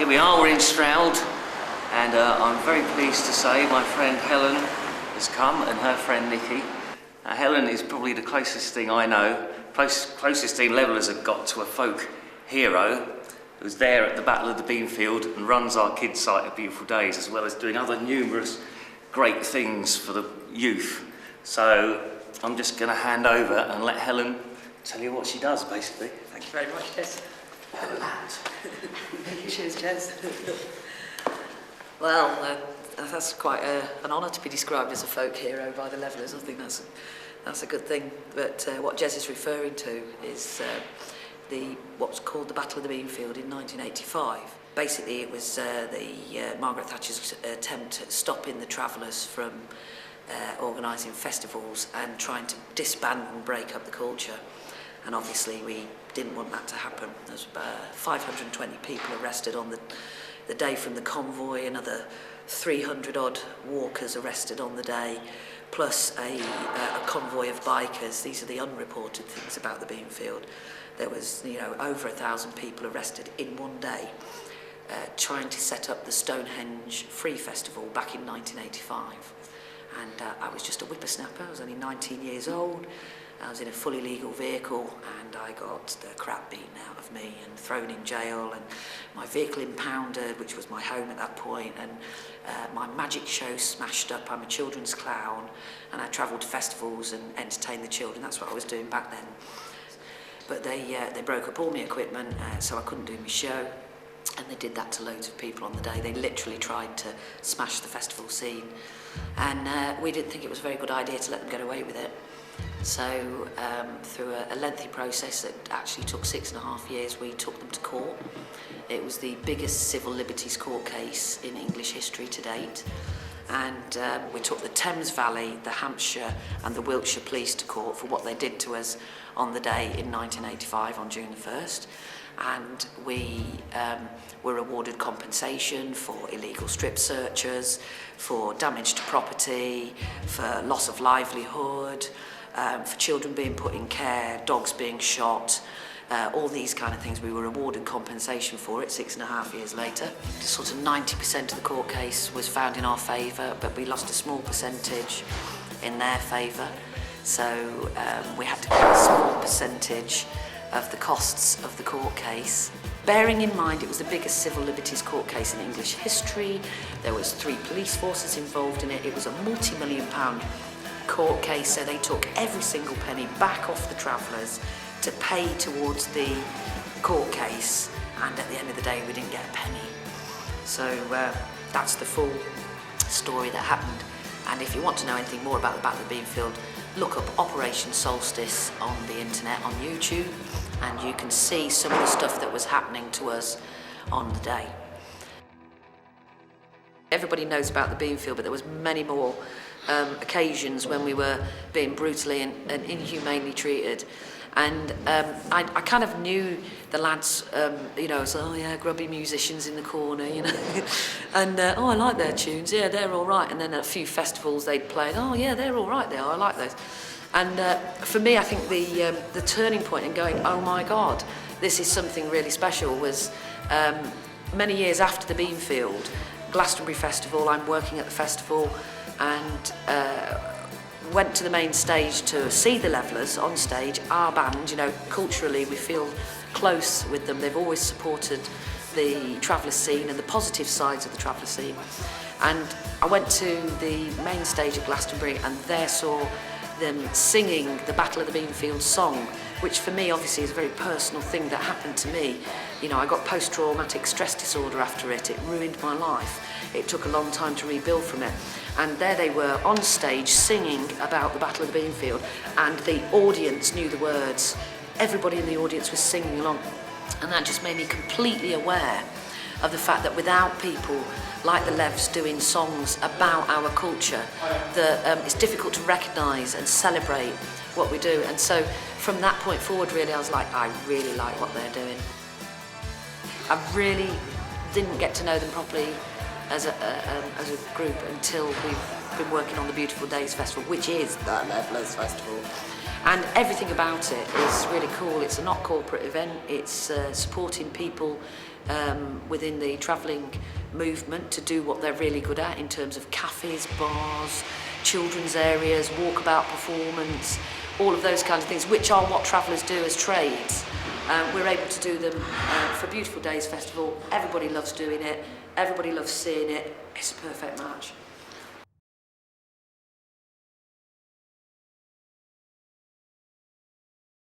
Here we are, we're in Stroud, and I'm very pleased to say my friend Helen has come and her friend Nikki. Helen is probably the closest thing I know, closest thing Levellers have got to a folk hero who's there at the Battle of the Beanfield and runs our kids' site at Beautiful Days, as well as doing other numerous great things for the youth. So I'm just going to hand over and let Helen tell you what she does, basically. Thank you very much, Jez. Cheers, Jez. Well, that's quite an honour to be described as a folk hero by the Levellers. I think that's a good thing. But what Jez is referring to is what's called the Battle of the Beanfield in 1985. Basically, it was Margaret Thatcher's attempt at stopping the Travellers from organising festivals and trying to disband and break up the culture. And obviously we didn't want that to happen. There was 520 people arrested on the day from the convoy, another 300 odd walkers arrested on the day, plus a convoy of bikers. These are the unreported things about the Beanfield. There was, over 1,000 people arrested in one day, trying to set up the Stonehenge Free Festival back in 1985. And I was just a whippersnapper. I was only 19 years old. I was in a fully legal vehicle, and I got the crap beaten out of me and thrown in jail, and my vehicle impounded, which was my home at that point, and my magic show smashed up. I'm a children's clown, and I travelled to festivals and entertained the children. That's what I was doing back then. But they broke up all my equipment, so I couldn't do my show. And they did that to loads of people on the day. They literally tried to smash the festival scene. And we didn't think it was a very good idea to let them get away with it. So through a lengthy process that actually took 6.5 years, we took them to court. It was the biggest civil liberties court case in English history to date. And we took the Thames Valley, the Hampshire and the Wiltshire police to court for what they did to us on the day in 1985 on June the 1st. And we were awarded compensation for illegal strip searches, for damage to property, for loss of livelihood, for children being put in care, dogs being shot, all these kind of things. We were awarded compensation for it 6.5 years later. Sort of 90% of the court case was found in our favour, but we lost a small percentage in their favour. So we had to pay a small percentage of the costs of the court case. Bearing in mind it was the biggest civil liberties court case in English history, there was 3 police forces involved in it, it was a multi-million-pound court case, so they took every single penny back off the Travellers to pay towards the court case, and at the end of the day we didn't get a penny. So that's the full story that happened. And if you want to know anything more about the Battle of the Beanfield, look up Operation Solstice on the internet, on YouTube, and you can see some of the stuff that was happening to us on the day. Everybody knows about the Beanfield, but there was many more occasions when we were being brutally and inhumanely treated. And I kind of knew the lads, so, oh yeah, grubby musicians in the corner, and oh, I like their tunes, yeah, they're all right. And then at a few festivals they'd play, oh yeah, they're all right, they are, I like those. And for me, I think the turning point in going, oh my God, this is something really special, was many years after the Beanfield, Glastonbury Festival. I'm working at the festival, and went to the main stage to see the Levellers on stage, our band. Culturally we feel close with them. They've always supported the Traveller scene and the positive sides of the Traveller scene. And I went to the main stage of Glastonbury and there saw them singing the Battle of the Beanfield song, which for me obviously is a very personal thing that happened to me. I got post-traumatic stress disorder after it. It ruined my life. It took a long time to rebuild from it. And there they were on stage singing about the Battle of the Beanfield, and the audience knew the words. Everybody in the audience was singing along. And that just made me completely aware of the fact that without people like the Levs doing songs about our culture, that it's difficult to recognise and celebrate what we do. And so from that point forward, really, I was like, I really like what they're doing. I really didn't get to know them properly as a group until we've been working on the Beautiful Days Festival, which is the Levellers Festival. And everything about it is really cool. It's a not corporate event. It's supporting people within the travelling movement to do what they're really good at in terms of cafes, bars, children's areas, walkabout performance, all of those kinds of things, which are what travellers do as trades. We're able to do them for Beautiful Days Festival. Everybody loves doing it. Everybody loves seeing it. It's a perfect match.